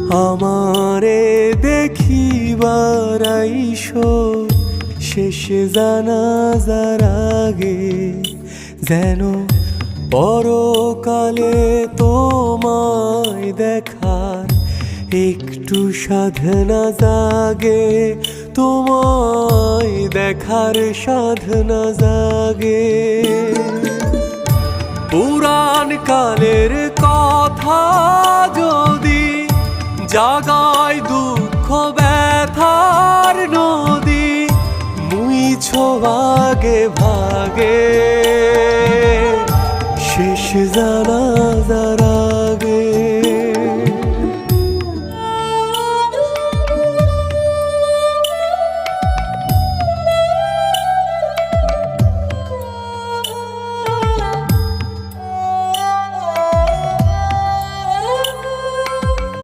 আমারে দেখিবার আইসো শেষ জানাজার আগে, যেন পরকালে তোমায় দেখার একটু সাধনা জাগে, তোমায় দেখার সাধনা জাগে। পুরাণ কালের কথা যদি জাগায় দুঃখ ব্যথার নদী, মুইছো ভাগে ভাগে শেষ জানা